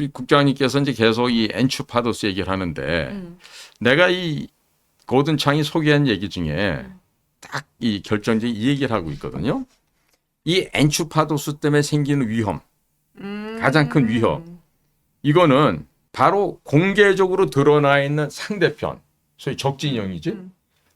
우리 국장님께서 이제 계속 이 앤츄 파도스 얘기를 하는데 내가 이 고든 창이 소개한 얘기 중에 딱 이 결정적인 이 얘기를 하고 있거든요. 이 앤츄 파도스 때문에 생기는 위험, 가장 큰 위험, 이거는 바로 공개적으로 드러나 있는 상대편, 소위 적진형이지,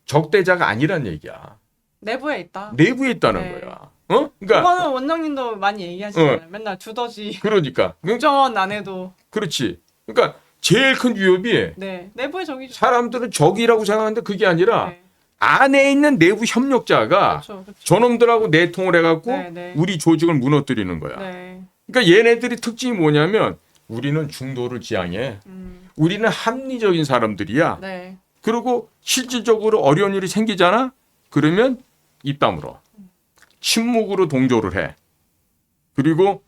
적대자가 아니란 얘기야. 내부에 있다. 내부에 있다는 네. 거야. 어? 그러니까 그거는 원장님도 많이 얘기하시잖아요. 맨날 두더지. 그러니까 국정원 안에도. 그렇지. 그러니까 제일 큰 위협이 네. 내부에 적이죠. 사람들은 적이라고 생각하는데 그게 아니라 네. 안에 있는 내부 협력자가 그렇죠. 그렇죠. 저놈들하고 내통을 해갖고 네, 네. 우리 조직을 무너뜨리는 거야. 네. 그러니까 얘네들이 특징이 뭐냐면 우리는 중도를 지향해. 우리는 합리적인 사람들이야. 네. 그리고 실질적으로 어려운 일이 생기잖아. 그러면 입 다물어. 침묵으로 동조를 해. 그리고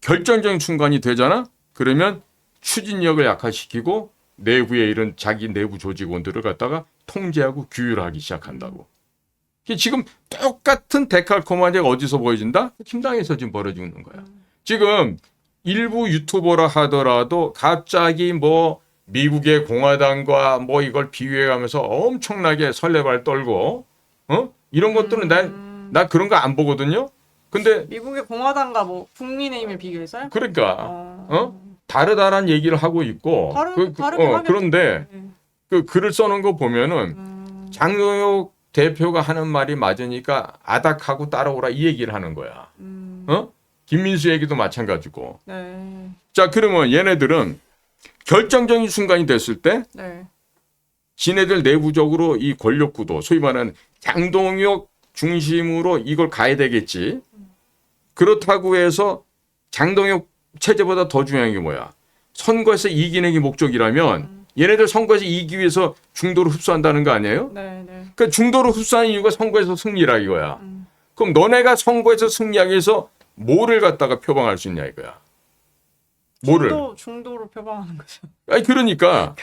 결정적인 순간이 되잖아. 그러면 추진력을 약화시키고 내부에 이런 자기 내부 조직원들을 갖다가 통제하고 규율하기 시작한다고. 이게 지금 똑같은 데칼코마니가 어디서 보여진다? 김당에서 지금 벌어지고 있는 거야. 지금 일부 유튜버라 하더라도 갑자기 뭐 미국의 공화당과 뭐 이걸 비교해가면서 엄청나게 설레발 떨고 이런 것들은 나 그런 거 안 보거든요. 근데 미국의 공화당과 뭐 국민의힘을 비교해서요? 그러니까 다르다란 얘기를 하고 있고 다르긴 하겠죠. 그런데 네. 그 글을 써놓은 거 보면은 장동혁 대표가 하는 말이 맞으니까 아닥하고 따라오라 이 얘기를 하는 거야. 김민수 얘기도 마찬가지고. 네. 자, 그러면 얘네들은 결정적인 순간이 됐을 때 네. 지네들 내부적으로 이 권력 구도, 소위 말하는 장동혁 중심으로 이걸 가야 되겠지. 그렇다고 해서 장동혁 체제보다 더 중요한 게 뭐야? 선거에서 이기는 게 목적이라면 얘네들 선거에서 이기기 위해서 중도를 흡수한다는 거 아니에요? 네. 네. 그러니까 중도를 흡수하는 이유가 선거에서 승리라 이거야. 그럼 너네가 선거에서 승리하기 위해서 뭐를 갖다가 표방할 수 있냐 이거야. 뭐를? 중도로 표방하는 거죠. 아니 그러니까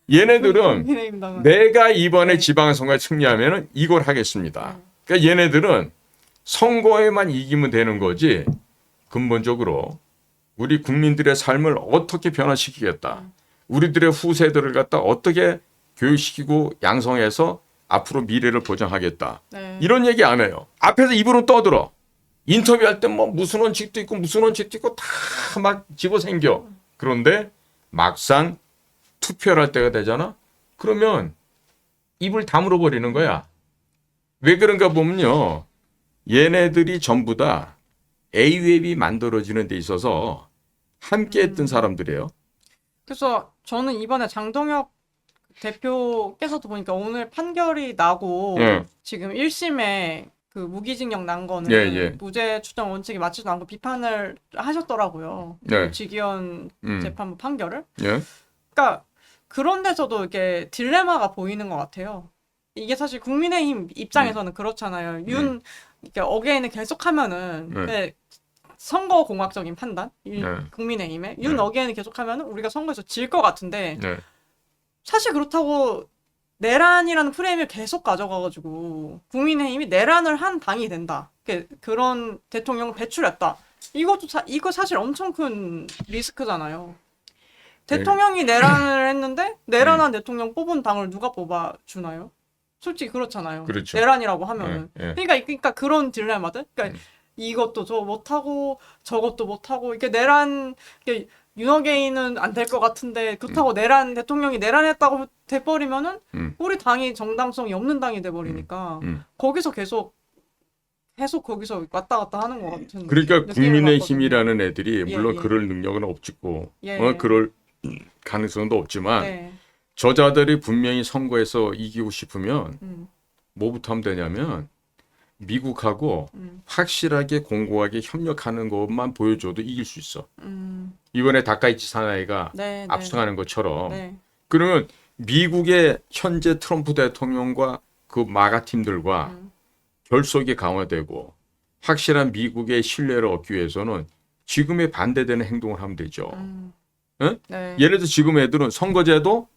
얘네들은 국민의힘당은. 내가 이번에 네. 지방선거에 승리하면은 이걸 하겠습니다. 그러니까 얘네들은 선거에만 이기면 되는 거지 근본적으로 우리 국민들의 삶을 어떻게 변화시키겠다. 우리들의 후세들을 갖다 어떻게 교육시키고 양성해서 앞으로 미래를 보장하겠다. 네. 이런 얘기 안 해요. 앞에서 입으로 떠들어. 인터뷰할 때 뭐 무슨 원칙도 있고 무슨 원칙도 있고 다 막 집어생겨. 그런데 막상 투표를 할 때가 되잖아. 그러면 입을 다물어 버리는 거야. 왜 그런가 보면요. 얘네들이 전부 다 A웹이 만들어지는 데 있어서 함께 했던 사람들이에요. 그래서 저는 이번에 장동혁 대표께서도 보니까 오늘 판결이 나고 예. 지금 1심에 그 무기징역 난 거는 예. 무죄 추정 원칙이 맞지도 않고 비판을 하셨더라고요. 네. 직위원 재판부 판결을. 예. 그러니까 그런 데서도 이렇게 딜레마가 보이는 것 같아요. 이게 사실 국민의힘 입장에서는 그렇잖아요. 이렇게 어게인을 계속하면은 네. 선거 공학적인 판단, 네. 국민의힘의 네. 윤 어게인을 계속하면은 우리가 선거에서 질 것 같은데 네. 사실 그렇다고 내란이라는 프레임을 계속 가져가가지고 국민의힘이 내란을 한 당이 된다. 그런 대통령을 배출했다. 이거 사실 엄청 큰 리스크잖아요. 대통령이 내란을 했는데 내란한 대통령 뽑은 당을 누가 뽑아주나요? 솔직히 그렇잖아요. 그렇죠. 내란이라고 하면은. 예. 그러니까 그런 딜레마들. 그러니까 이것도 저 못하고 저것도 못하고 이게 윤어게인은 안 될 것 같은데 그렇다고 대통령이 내란했다고 돼버리면은 우리 당이 정당성이 없는 당이 돼버리니까 거기서 계속 거기서 왔다 갔다 하는 것 같은. 그러니까 느낌을 국민의힘이라는 애들이 예, 물론 예. 그럴 능력은 없고 예. 그럴 가능성도 없지만 네. 저자들이 분명히 선거에서 이기고 싶으면 뭐부터 하면 되냐면 미국하고 확실하게 공고하게 협력하는 것만 보여줘도 이길 수 있어. 이번에 다카이치 사나이가 네, 압승하는 것처럼. 네. 그러면 미국의 현재 트럼프 대통령과 그 마가 팀들과 결속이 강화되고 확실한 미국의 신뢰를 얻기 위해서는 지금에 반대되는 행동을 하면 되죠. 응? 네. 예를 들어 지금 애들은 선거제도,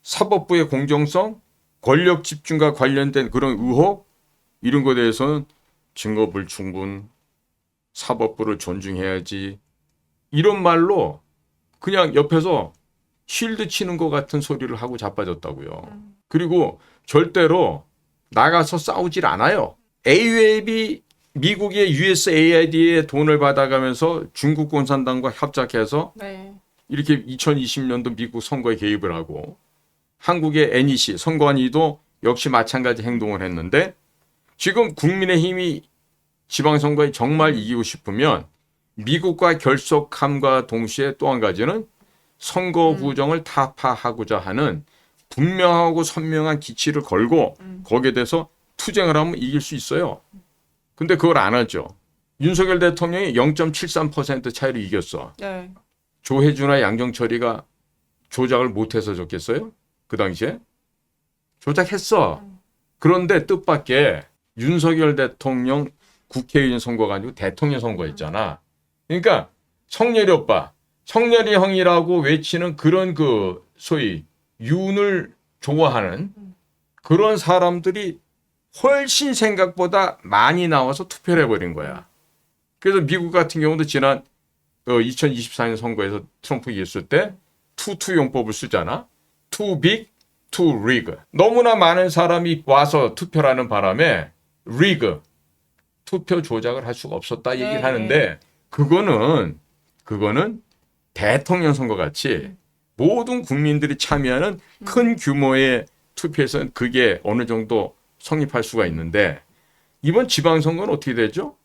사법부의 공정성, 권력 집중과 관련된 그런 의혹 이런 것에 대해서는 증거 불충분, 사법부를 존중해야지 이런 말로 그냥 옆에서 쉴드 치는 것 같은 소리를 하고 자빠졌다고요. 그리고 절대로 나가서 싸우질 않아요. AUAB 미국의 USAID에 돈을 받아가면서 중국 공산당과 협작해서 네. 이렇게 2020년도 미국 선거에 개입을 하고 한국의 NEC 선관위도 역시 마찬가지 행동을 했는데 지금 국민의힘이 지방선거에 정말 이기고 싶으면 미국과 결속함과 동시에 또 한 가지는 선거 부정을 타파하고자 하는 분명하고 선명한 기치를 걸고 거기에 대해서 투쟁을 하면 이길 수 있어요. 근데 그걸 안 하죠. 윤석열 대통령이 0.73% 차이로 이겼어. 네. 조혜주나 양정철이가 조작을 못해서 졌겠어요? 그 당시에? 조작했어. 그런데 뜻밖의 윤석열 대통령 국회의원 선거가 아니고 대통령 선거였잖아. 그러니까 성렬이 오빠, 성렬이 형이라고 외치는 그런 그 소위 윤을 좋아하는 그런 사람들이 훨씬 생각보다 많이 나와서 투표를 해버린 거야. 그래서 미국 같은 경우도 지난 2024년 선거에서 트럼프 이겼을 때 투투 용법을 쓰잖아. Too big, too rig. 너무나 많은 사람이 와서 투표를 하는 바람에 rig, 투표 조작을 할 수가 없었다 얘기를 네. 하는데 그거는 대통령 선거 같이 모든 국민들이 참여하는 큰 규모의 투표에서는 그게 어느 정도 성립할 수가 있는데 이번 지방선거는 어떻게 되죠?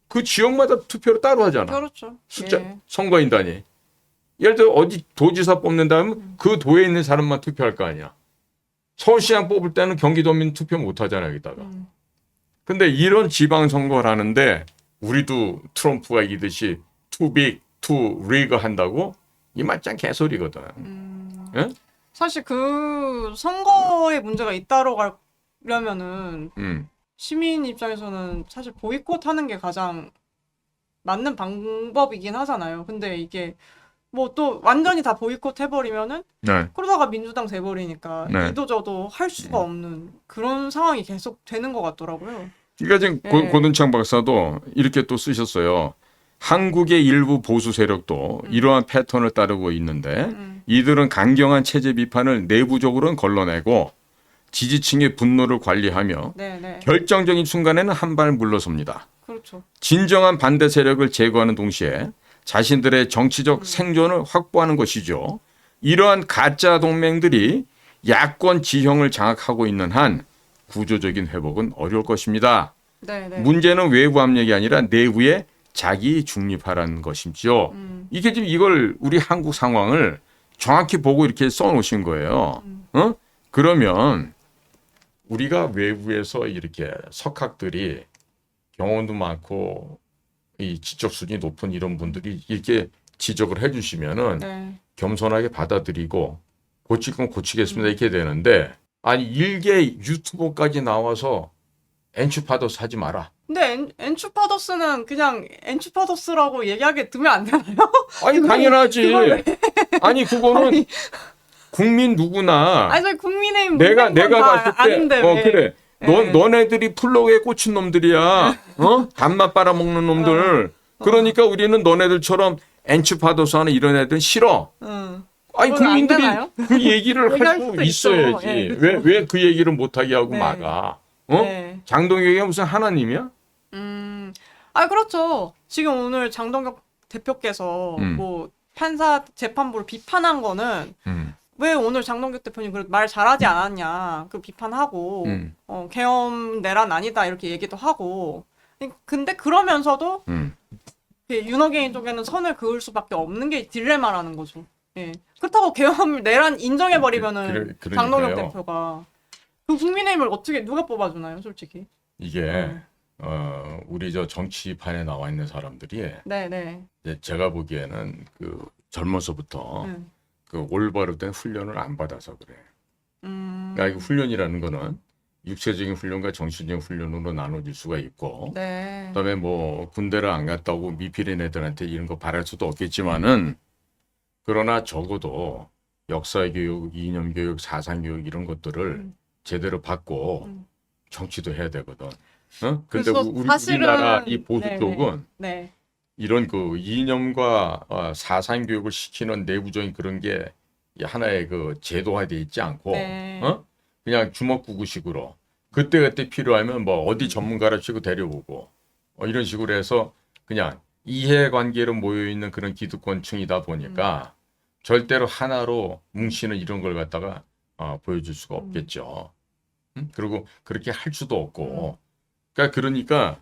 그 지역마다 투표를 따로 하잖아. 그렇죠. 숫자 예. 선거인단이. 예를 들어 어디 도지사 뽑는다면 그 도에 있는 사람만 투표할 거 아니야. 서울시장 뽑을 때는 경기도민 투표 못 하잖아 여기다가. 근데 이런 지방선거를 하는데 우리도 트럼프가 이기듯이 too big, too rig 한다고? 이 말짱 개소리거든. 예? 사실 그 선거에 문제가 잇따로 가려면은 시민 입장에서는 사실 보이콧하는 게 가장 맞는 방법이긴 하잖아요. 근데 이게 뭐 또 완전히 다 보이콧 해버리면은 네. 그러다가 민주당 돼버리니까 네. 이도저도 할 수가 없는 그런 상황이 계속 되는 것 같더라고요. 그러니까 지금 네. 고든창 박사도 이렇게 또 쓰셨어요. 한국의 일부 보수 세력도 이러한 패턴을 따르고 있는데 이들은 강경한 체제 비판을 내부적으로는 걸러내고 지지층의 분노를 관리하며 네네. 결정적인 순간에는 한 발 물러섭니다. 그렇죠. 진정한 반대 세력을 제거하는 동시에 자신들의 정치적 생존을 확보하는 것이죠. 이러한 가짜 동맹들이 야권 지형을 장악하고 있는 한 구조적인 회복은 어려울 것입니다. 네네. 문제는 외부 압력이 아니라 내부의 자기 중립하라는 것이죠. 이게 지금 이걸 우리 한국 상황을 정확히 보고 이렇게 써놓으신 거예요. 어? 그러면 우리가 외부에서 이렇게 석학들이 경험도 많고 이 지적 수준이 높은 이런 분들이 이렇게 지적을 해주시면은 네. 겸손하게 받아들이고 고칠 건 고치겠습니다 이렇게 되는데 아니 일개 유튜버까지 나와서 엔추파더스 하지 마라. 근데 엔추파더스는 그냥 엔추파더스라고 얘기하게 두면 안 되나요? 아니 당연하지. 그걸 왜- 아니 그거는 아니, 국민 누구나 아니 저희 국민의힘 내가 문제는 다 봤을 때 아는데 왜? 그래. 예. 너네들이 플러그에 꽂힌 놈들이야. 단맛 빨아먹는 놈들. 그러니까 우리는 너네들처럼 엔추파더스 하는 이런 애들 싫어. 응. 아니 그건 안 국민들이 되나요? 그 얘기를 얘기할 할 수 수도 있죠. 있어야지. 예, 그렇죠. 왜 그 얘기를 못하게 하고 네. 막아? 네. 장동혁이가 무슨 하나님이야? 아 그렇죠. 지금 오늘 장동혁 대표께서 뭐 판사 재판부를 비판한 거는 왜 오늘 장동혁 대표님 말 잘하지 않았냐 그 비판하고 계엄 내란 아니다 이렇게 얘기도 하고 근데 그러면서도 윤호개인 쪽에는 선을 그을 수밖에 없는 게 딜레마라는 거죠. 예. 그렇다고 계엄 내란 인정해 버리면은 그러니까요. 장동혁 대표가 그 국민의힘을 어떻게 누가 뽑아주나요, 솔직히? 이게 우리 저 정치판에 나와 있는 사람들이 네네. 이제 제가 보기에는 그 젊어서부터 그 올바르된 훈련을 안 받아서 그래. 그러니까 이 훈련이라는 거는 육체적인 훈련과 정신적인 훈련으로 나눠질 수가 있고 네. 그다음에 뭐 군대를 안 갔다 오고 미필인 애들한테 이런 거 바랄 수도 없겠지만은 그러나 적어도 역사 교육, 이념 교육, 사상 교육 이런 것들을 제대로 받고 정치도 해야 되거든. 근데 그래서 사실은- 우리나라 이 보수 네네. 쪽은 네. 이런 그 이념과 사상 교육을 시키는 내부적인 그런 게 하나의 그 제도화돼 있지 않고 네. 그냥 주먹구구식으로 그때그때 필요하면 뭐 어디 전문가를 치고 데려오고 이런 식으로 해서 그냥 이해관계로 모여 있는 그런 기득권층이다 보니까 절대로 하나로 뭉치는 이런 걸 갖다가 보여줄 수가 없겠죠. 그리고 그렇게 할 수도 없고. 그러니까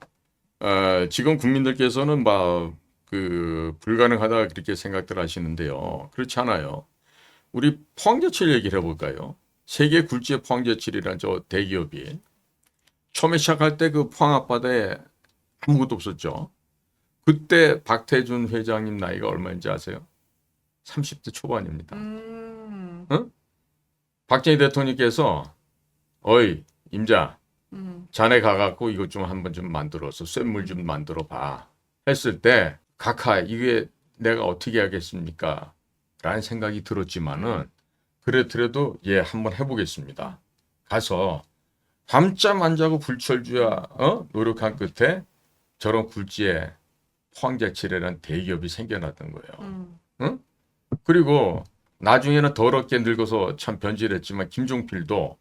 지금 국민들께서는 막 그 불가능하다 그렇게 생각들 하시는데요. 그렇지 않아요. 우리 포항제철 얘기를 해볼까요? 세계 굴지의 포항제철이라는 저 대기업이 처음에 시작할 때 그 포항 앞바다에 아무것도 없었죠. 그때 박태준 회장님 나이가 얼마인지 아세요? 30대 초반입니다. 박정희 대통령께서 어이 임자 자네 가갖고 이것 좀 한번 좀 만들어서 쇳물 좀 만들어 봐 했을 때 각하 이게 내가 어떻게 하겠습니까? 라는 생각이 들었지만은 그래도 예 한번 해보겠습니다. 가서 밤잠 안 자고 불철주야 노력한 끝에 저런 굴지에 포항제철이라는 대기업이 생겨났던 거예요. 응? 그리고 나중에는 더럽게 늙어서 참 변질했지만 김종필도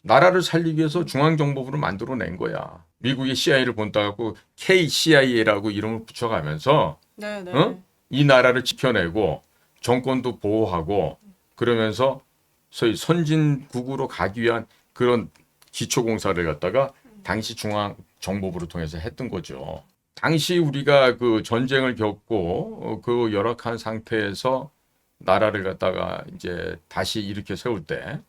나라를 살리기 위해서 중앙정보부를 만들어낸 거야. 미국의 CIA를 본따갖고 KCIA라고 이름을 붙여가면서 네네. 이 나라를 지켜내고 정권도 보호하고 그러면서 소위 선진국으로 가기 위한 그런 기초공사를 갖다가 당시 중앙정보부를 통해서 했던 거죠. 당시 우리가 그 전쟁을 겪고 그 열악한 상태에서 나라를 갖다가 이제 다시 일으켜 세울 때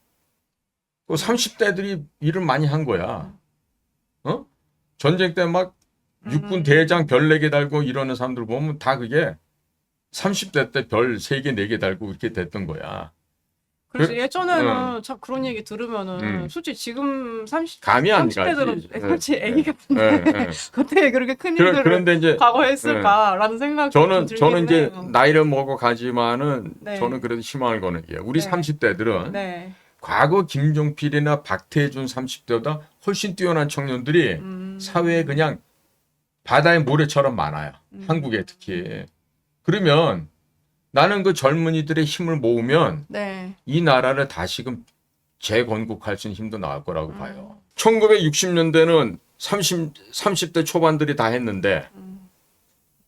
그 30대들이 일을 많이 한 거야. 전쟁 때 막 육군 대장 별 4개 달고 이러는 사람들 보면 다 그게 30대 때 별 3개, 4개 달고 이렇게 됐던 거야. 그래서 예전에는 참 그런 얘기 들으면은 솔직히 지금 감이 안 30대들은 가지. 그렇지 애기 같은데 그때 그렇게 큰 일들을 그런데 이제 과거에 했을까라는 생각이 좀 저는 이제 들기는 해요. 나이를 먹어 가지만은 네. 저는 그래도 희망을 거는 게 우리 네. 30대들은 네. 과거 김종필이나 박태준 30대보다 훨씬 뛰어난 청년들이 사회에 그냥 바다의 모래처럼 많아요. 한국에 특히. 그러면 나는 그 젊은이들의 힘을 모으면 네. 이 나라를 다시금 재건국할 수 있는 힘도 나올 거라고 봐요. 1960년대는 30대 초반들이 다 했는데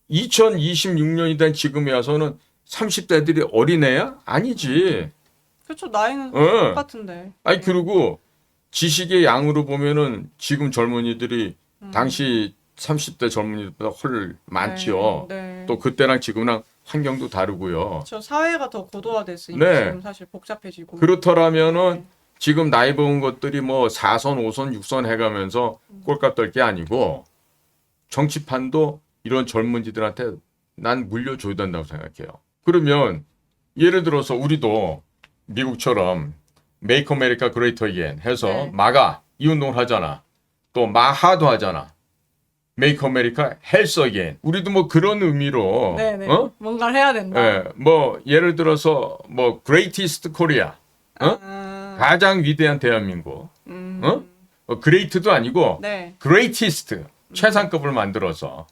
2026년이 된 지금에 와서는 30대들이 어린애야? 아니지. 그렇죠. 나이는 어. 똑같은데. 아니 그리고 지식의 양으로 보면은 지금 젊은이들이 당시 30대 젊은이들보다 훨 많지요. 네. 또 그때랑 지금랑 환경도 다르고요. 저 사회가 더 고도화됐으니까 네. 지금 사실 복잡해지고. 그렇더라면은 지금 나이 먹은 것들이 뭐 4선, 5선, 6선 해가면서 꼴값 떨 게 아니고 정치판도 이런 젊은이들한테 난 물려줘야 된다고 생각해요. 그러면 예를 들어서 우리도 미국처럼 Make America Great Again 해서 네. 마가 이 운동을 하잖아. 또 마하도 하잖아. Make America Health Again. 우리도 뭐 그런 의미로 네네. 뭔가를 해야 된다. 예, 뭐 예를 들어서 뭐 Greatest Korea. 가장 위대한 대한민국. Great도 아니고 네. Greatest 최상급을 만들어서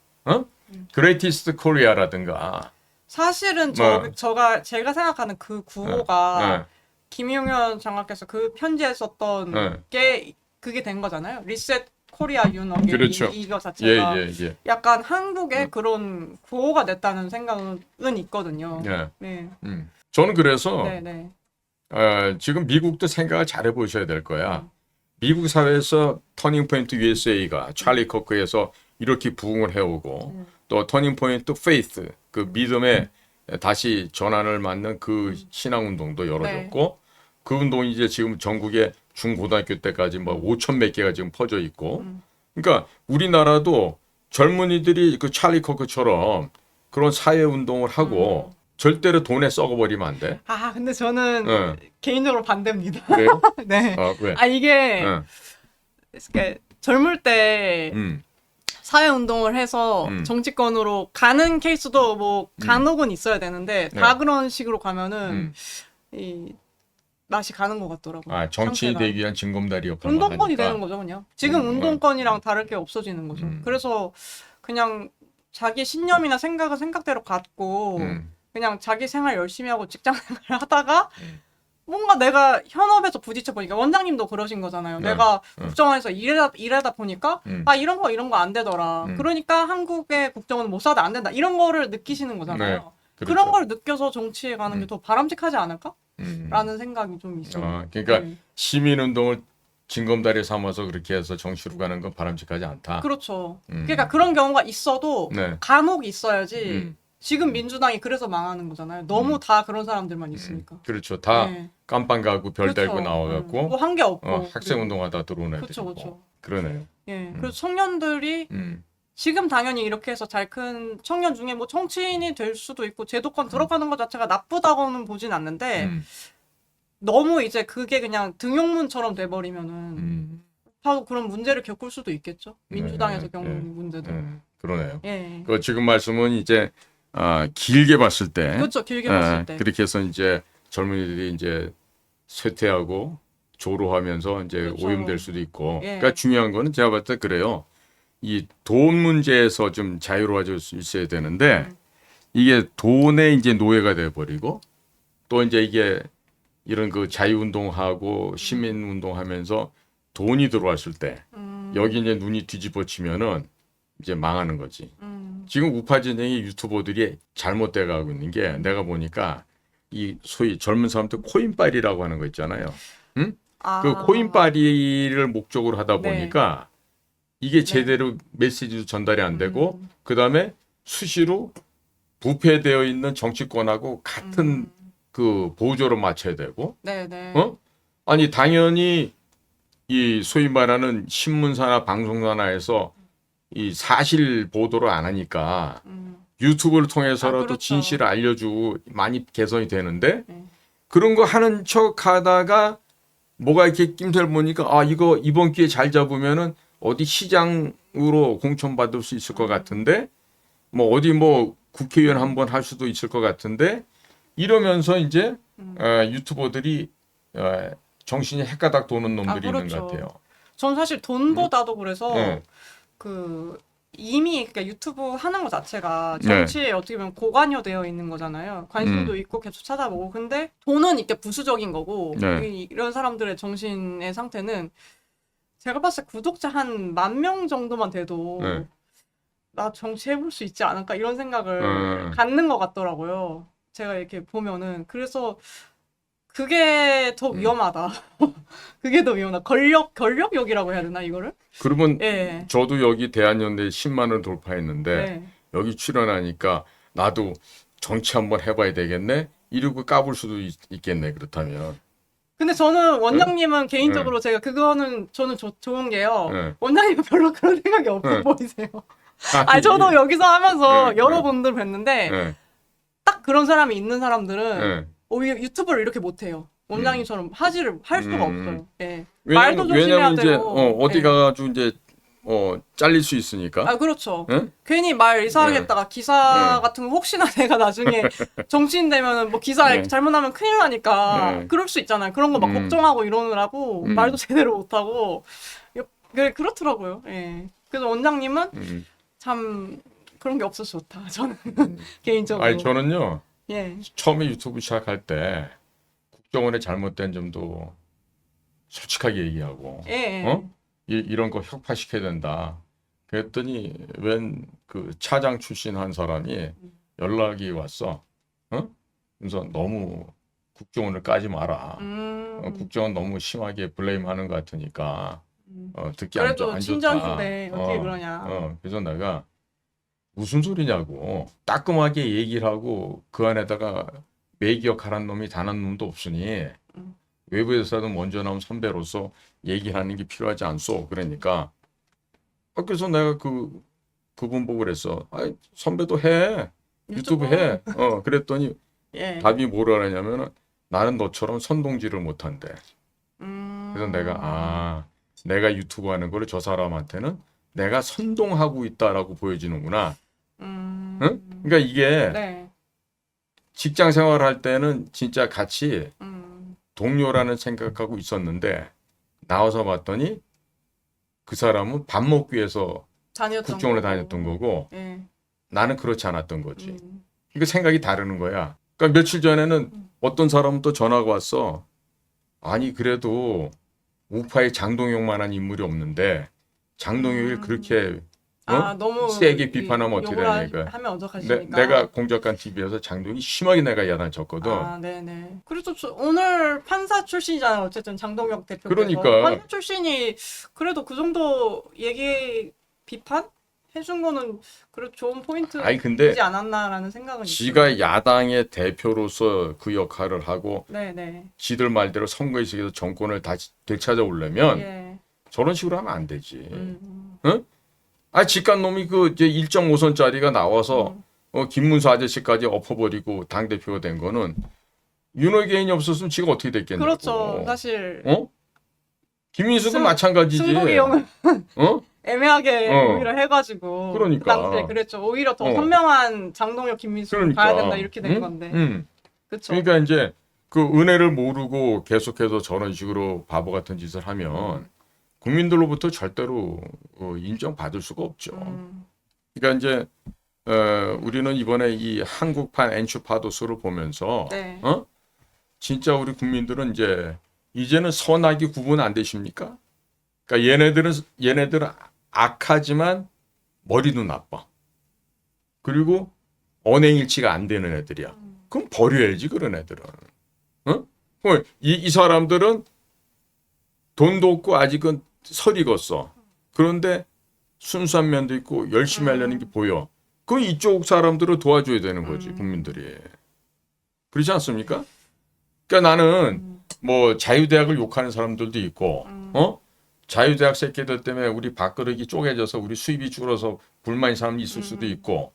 Greatest Korea라든가. 사실은 뭐. 제가 생각하는 그 구호가 김용현 장관께서 그 편지에 썼던 게 그게 된 거잖아요. 리셋 코리아 윤어게 그렇죠. 이거 자체가 예. 약간 한국의 그런 구호가 됐다는 생각은 있거든요. 예. 네. 저는 그래서 네. 지금 미국도 생각을 잘해 보셔야 될 거야. 미국 사회에서 터닝 포인트 USA가 찰리 커크에서 이렇게 부흥을 해오고 또 터닝 포인트 페이스 그 믿음의 다시 전환을 맞는 그 신앙 운동도 열어졌고 그 운동이 이제 지금 전국에 중고등학교 때까지 뭐 5천 몇 개가 지금 퍼져 있고 그러니까 우리나라도 젊은이들이 그 찰리 커크처럼 그런 사회 운동을 하고 절대로 돈에 썩어버리면 안 돼. 아 근데 저는 개인적으로 반대입니다. 그래요? 네. 왜? 아 이게 젊을 때 사회 운동을 해서 정치권으로 가는 케이스도 뭐 간혹은 있어야 되는데 다 그런 식으로 가면은 이 맛이 가는 것 같더라고요. 아 정치인이 상태가. 되기 위한 징검다리 역할만 운동권이 하니까. 되는 거죠, 그냥. 지금 운동권이랑 다를 게 없어지는 거죠. 그래서 그냥 자기 신념이나 생각은 생각대로 갖고 그냥 자기 생활 열심히 하고 직장 생활을 하다가 뭔가 내가 현업에서 부딪혀 보니까 원장님도 그러신 거잖아요. 내가 국정원에서 일하다 보니까 아 이런 거 안 되더라. 그러니까 한국의 국정원은 못 사도 안 된다. 이런 거를 느끼시는 거잖아요. 네, 그렇죠. 그런 걸 느껴서 정치에 가는 게 더 바람직하지 않을까? 라는 생각이 좀 있어요. 그러니까 네. 시민운동을 징검다리 삼아서 그렇게 해서 정치로 가는 건 바람직하지 않다. 그렇죠. 그러니까 그런 경우가 있어도 네. 간혹 있어야지. 지금 민주당이 그래서 망하는 거잖아요. 너무 다 그런 사람들만 있으니까. 그렇죠. 다 네. 깜빵 가고 별 그렇죠. 달고 나와갖고 뭐 한 게 없고. 학생운동하다 들어오는 애들이 그렇죠, 그렇죠. 그러네요. 예. 그래서 청년들이 지금 당연히 이렇게 해서 잘 큰 청년 중에 뭐 정치인이 될 수도 있고 제도권 들어가는 것 자체가 나쁘다고는 보진 않는데 너무 이제 그게 그냥 등용문처럼 돼버리면은 바로 그런 문제를 겪을 수도 있겠죠. 민주당에서 겪는 문제들. 그러네요. 예. 그 지금 말씀은 이제 길게 봤을 때, 그렇죠. 길게 봤을 때. 그렇게 해서 이제 젊은이들이 이제 쇠퇴하고 조로하면서 이제 그렇죠. 오염될 수도 있고. 예. 그러니까 중요한 거는 제가 봤을 때 그래요. 이 돈 문제에서 좀 자유로워질 수 있어야 되는데 이게 돈의 이제 노예가 돼 버리고 또 이제 이게 이런 그 자유운동하고 시민운동하면서 돈이 들어왔을 때 여기 이제 눈이 뒤집어지면은 이제 망하는 거지. 지금 우파 진영의 유튜버들이 잘못돼 가고 있는 게 내가 보니까 이 소위 젊은 사람들 코인빨이라고 하는 거 있잖아요. 그 코인빨이를 목적으로 하다 보니까 이게 제대로 메시지도 전달이 안 되고 그다음에 수시로 부패되어 있는 정치권하고 같은 그 보조로 맞춰야 되고 네네. 아니 당연히 이 소위 말하는 신문사나 방송사나에서 이 사실 보도를 안 하니까 유튜브를 통해서라도 그렇죠. 진실을 알려주고 많이 개선이 되는데 그런 거 하는 척 하다가 뭐가 이렇게 낌새를 보니까 아 이거 이번 기회에 잘 잡으면은 어디 시장으로 공천받을 수 있을 것 같은데 뭐 어디 뭐 국회의원 한번 할 수도 있을 것 같은데 이러면서 이제 유튜버들이 정신이 헷가닥 도는 놈들이 있는 그렇죠. 것 같아요. 전 사실 돈보다도 그래서 네. 그 이미 그러니까 유튜브 하는 것 자체가 네. 정치에 어떻게 보면 고관여되어 있는 거잖아요. 관심도 있고 계속 찾아보고 근데 돈은 이렇게 부수적인 거고 네. 이런 사람들의 정신의 상태는 제가 봤을 때 구독자 한 10,000명 정도만 돼도 네. 나 정치 해볼 수 있지 않을까 이런 생각을 갖는 것 같더라고요. 제가 이렇게 보면은 그래서 그게 더 위험하다. 그게 더 위험하다. 권력욕이라고 해야 되나 이거를? 그러면 예. 저도 여기 대한연대 10만을 돌파했는데 네. 여기 출연하니까 나도 정치 한번 해봐야 되겠네 이러고 까불 수도 있겠네 그렇다면. 근데 저는 원장님은 개인적으로 제가 그거는 저는 좋은 게요. 네. 원장님은 별로 그런 생각이 없어 네. 보이세요. 아니 저도 여기서 하면서 여러분들 뵀는데 네. 딱 그런 사람이 있는 사람들은 네. 오히려 유튜브를 이렇게 못해요. 원장님처럼 할 수가 없어요. 예. 왜냐면 말도 조심해야 이제 되고. 어디 예. 가가지고 이제 잘릴 수 있으니까. 그렇죠. 예? 괜히 말 이상하게 네. 했다가 기사 네. 같은 거 혹시나 내가 나중에 정치인 되면은 뭐 기사 네. 잘못하면 큰일 나니까 네. 그럴 수 있잖아요. 그런 거 막 걱정하고 이러느라고 말도 제대로 못하고 그렇더라고요. 예. 그래서 원장님은 참 그런 게 없어서 좋다. 저는 개인적으로. 아니 저는요 예. 처음에 유튜브 시작할 때 국정원의 잘못된 점도 솔직하게 얘기하고 예. 이런 거 혁파시켜야 된다. 그랬더니 웬 그 차장 출신 한 사람이 연락이 왔어. 그래서 너무 국정원을 까지 마라. 국정원 너무 심하게 블레임하는 것 같으니까 듣기 안 그래도 좋다. 친정 후배 어떻게 그러냐. 그래서 내가 무슨 소리냐고 따끔하게 얘기를 하고 그 안에다가 매기역하라는 놈이 단 한 놈도 없으니 외부에서도 먼저 나온 선배로서 얘기를 하는 게 필요하지 않소. 그러니까 그래서 내가 그분 보고 그랬어. 아이, 선배도 해. 유튜브 해. 그랬더니 예. 답이 뭐라 하냐면은 나는 너처럼 선동질을 못한대. 그래서 내가 유튜브 하는 거를 저 사람한테는 내가 선동하고 있다라고 보여지는구나. 응? 그러니까 이게 네. 직장 생활할 때는 진짜 같이 동료라는 생각하고 있었는데 나와서 봤더니 그 사람은 밥 먹기 위해서 국정원에 다녔던 거고 예. 나는 그렇지 않았던 거지. 그러니까 생각이 다르는 거야. 그러니까 며칠 전에는 어떤 사람은 또 전화가 왔어. 아니 그래도 우파에 장동혁만한 인물이 없는데 장동혁을 그렇게 너무 세게 비판하면 어떻게 욕을 되니까. 하면 어떡하십니까? 내가 공작관 TV에서 장동혁이 심하게 내가 야단쳤거든. 네네. 그래서 오늘 판사 출신이잖아요. 어쨌든 장동혁 대표께서. 그러니까. 판사 출신이 그래도 그 정도 얘기 비판 해준 거는 그래도 좋은 포인트이지 아니 근데 않았나라는 생각은 지가 야당의 대표로서 그 역할을 하고 네네. 지들 말대로 선거에 있어서 정권을 다시 되찾아오려면 예. 저런 식으로 하면 안 되지. 음. 응? 아 직간 놈이 그 이제 1.5선짜리가 나와서 김문수 아저씨까지 엎어버리고 당 대표가 된 거는 윤호개인이 없었으면 지가 어떻게 됐겠냐고. 그렇죠. 사실 김민수도 마찬가지지. 승복이 형은 어? 애매하게 오히려 해가지고 그러니까. 그 당시에 그랬죠. 오히려 더 어. 선명한 장동혁 김민수를 그러니까. 가야 된다 이렇게 된 응? 건데. 그렇죠. 그러니까 이제 그 은혜를 모르고 계속해서 저런 식으로 바보 같은 짓을 하면 국민들로부터 절대로 인정받을 수가 없죠. 그러니까 이제 우리는 이번에 이 한국판 엔추파도스를 보면서 네. 진짜 우리 국민들은 이제는 선악이 구분 안 되십니까? 그러니까 얘네들은 악하지만 머리도 나빠. 그리고 언행일치가 안 되는 애들이야. 그럼 버려야지 그런 애들은. 이 사람들은 돈도 없고 아직은 설익었어. 그런데 순수한 면도 있고 열심히 하려는 게 보여. 그럼 이쪽 사람들을 도와줘야 되는 거지 국민들이. 그렇지 않습니까? 그러니까 나는 뭐 자유대학을 욕하는 사람들도 있고, 자유대학 새끼들 때문에 우리 밥그릇이 쪼개져서 우리 수입이 줄어서 불만인 사람이 있을 수도 있고,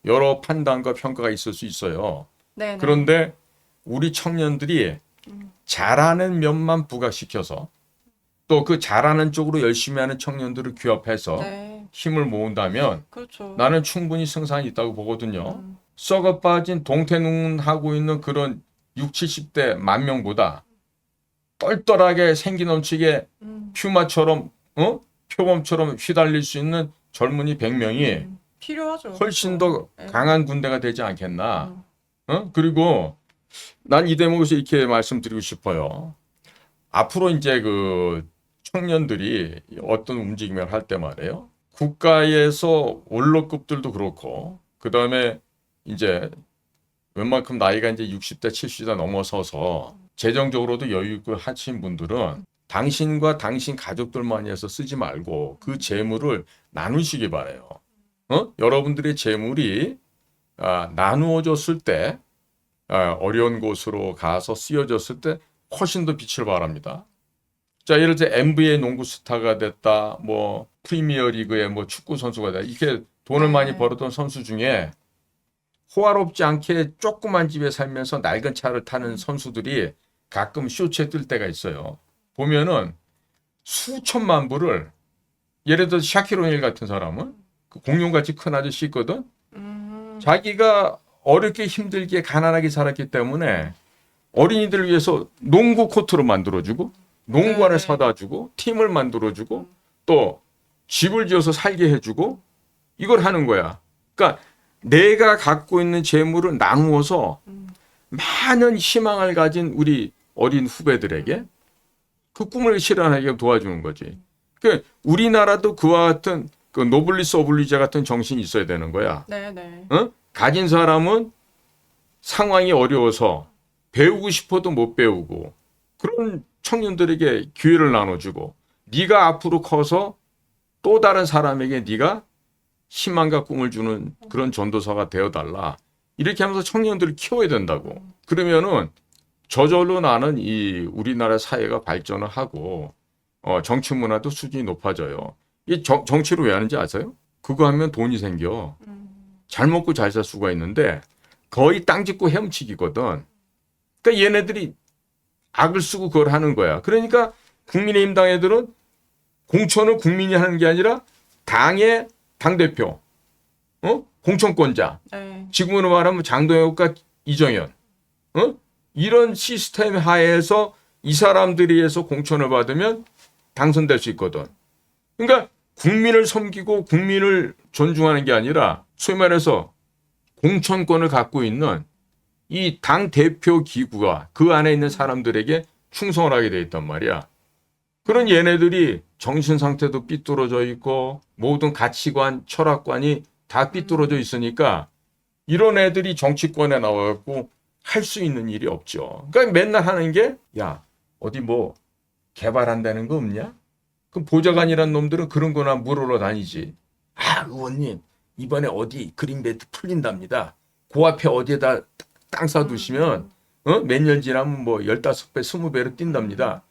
여러 판단과 평가가 있을 수 있어요. 네네. 그런데 우리 청년들이 잘하는 면만 부각시켜서 또 그 잘하는 쪽으로 열심히 하는 청년들을 규합해서 네. 힘을 모은다면 그렇죠. 나는 충분히 승산이 있다고 보거든요. 썩어 빠진 동태눈하고 있는 그런 60, 70대 만 명보다 똘똘하게 생기 넘치게 퓨마처럼 표범처럼 휘달릴 수 있는 젊은이 100명이 필요하죠. 훨씬 더 네. 강한 군대가 되지 않겠나. 그리고 난 이 대목에서 이렇게 말씀드리고 싶어요. 앞으로 이제 그 청년들이 어떤 움직임을 할 때 말이에요. 국가에서 원로급들도 그렇고, 그 다음에 이제 웬만큼 나이가 이제 60대, 70대 넘어서서 재정적으로도 여유 있고 하신 분들은 당신과 당신 가족들만 위해서 쓰지 말고 그 재물을 나누시기 바래요. 여러분들의 재물이 나누어졌을 때 어려운 곳으로 가서 쓰여졌을 때 훨씬 더 빛을 발합니다. 자, 예를 들어 NBA 농구 스타가 됐다, 뭐 프리미어리그의 뭐 축구 선수가 됐다. 이렇게 돈을 많이 벌었던 선수 중에 호화롭지 않게 조그만 집에 살면서 낡은 차를 타는 선수들이 가끔 쇼츠에 뜰 때가 있어요. 보면은 수천만 불을, 예를 들어 샤키로닐 같은 사람은 그 공룡같이 큰 아저씨 있거든. 자기가 어렵게 힘들게 가난하게 살았기 때문에 어린이들을 위해서 농구 코트를 만들어주고 농구화를 사다 주고 팀을 만들어주고 또 집을 지어서 살게 해주고 이걸 하는 거야. 그러니까 내가 갖고 있는 재물을 나누어서 많은 희망을 가진 우리 어린 후배들에게 그 꿈을 실현하게 도와주는 거지. 그러니까 우리나라도 그와 같은 그 노블리스 오블리제 같은 정신이 있어야 되는 거야. 네네. 가진 사람은 상황이 어려워서 배우고 싶어도 못 배우고 그런 청년들에게 기회를 나눠주고 네가 앞으로 커서 또 다른 사람에게 네가 희망과 꿈을 주는 그런 전도사가 되어달라. 이렇게 하면서 청년들을 키워야 된다고. 그러면은 저절로 나는 이 우리나라 사회가 발전을 하고 정치 문화도 수준이 높아져요. 이 정치를 왜 하는지 아세요? 그거 하면 돈이 생겨. 잘 먹고 잘 살 수가 있는데 거의 땅 짚고 헤엄치기거든. 그러니까 얘네들이 악을 쓰고 그걸 하는 거야. 그러니까 국민의힘 당 애들은 공천을 국민이 하는 게 아니라 당의 당대표, 공천권자. 네. 지금으로 말하면 장동혁과 이정현. 이런 시스템 하에서 이 사람들이 해서 공천을 받으면 당선될 수 있거든. 그러니까 국민을 섬기고 국민을 존중하는 게 아니라 소위 말해서 공천권을 갖고 있는 이 당 대표 기구가 그 안에 있는 사람들에게 충성을 하게 돼 있단 말이야. 그런 얘네들이 정신 상태도 삐뚤어져 있고 모든 가치관, 철학관이 다 삐뚤어져 있으니까 이런 애들이 정치권에 나와갖고 할 수 있는 일이 없죠. 그러니까 맨날 하는 게 야, 어디 뭐 개발한다는 거 없냐? 그럼 보좌관이란 놈들은 그런 거나 물으러 다니지. 아, 의원님, 이번에 어디 그린벨트 풀린답니다. 그 앞에 어디에다 땅 사두시면 몇 년 지나면 뭐 15배, 20배로 뛴답니다.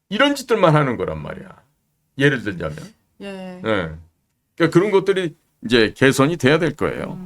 이런 짓들만 하는 거란 말이야. 예를 들자면. 예. 예. 그러니까 그런 것들이 이제 개선이 돼야 될 거예요.